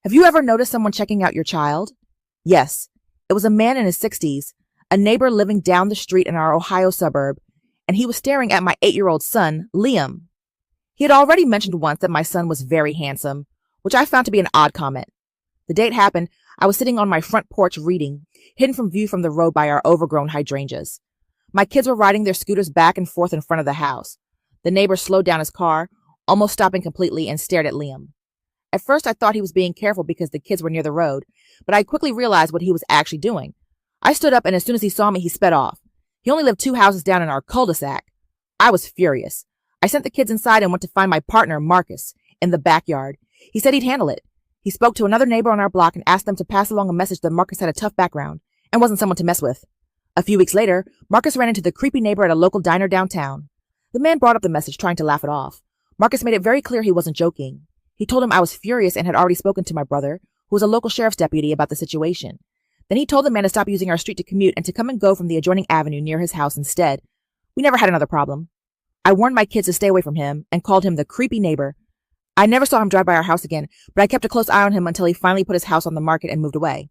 Have you ever noticed someone checking out your child? Yes, it was a man in his 60s, a neighbor living down the street in our Ohio suburb, and he was staring at my 8-year-old son, Liam. He had already mentioned once that my son was very handsome, which I found to be an odd comment. The day it happened, I was sitting on my front porch reading, hidden from view from the road by our overgrown hydrangeas. My kids were riding their scooters back and forth in front of the house. The neighbor slowed down his car, almost stopping completely, and stared at Liam. At first, I thought he was being careful because the kids were near the road, but I quickly realized what he was actually doing. I stood up, and as soon as he saw me, he sped off. He only lived 2 houses down in our cul-de-sac. I was furious. I sent the kids inside and went to find my partner, Marcus, in the backyard. He said he'd handle it. He spoke to another neighbor on our block and asked them to pass along a message that Marcus had a tough background and wasn't someone to mess with. A few weeks later, Marcus ran into the creepy neighbor at a local diner downtown. The man brought up the message, trying to laugh it off. Marcus made it very clear he wasn't joking. He told him I was furious and had already spoken to my brother, who was a local sheriff's deputy, about the situation. Then he told the man to stop using our street to commute and to come and go from the adjoining avenue near his house instead. We never had another problem. I warned my kids to stay away from him and called him the creepy neighbor. I never saw him drive by our house again, but I kept a close eye on him until he finally put his house on the market and moved away.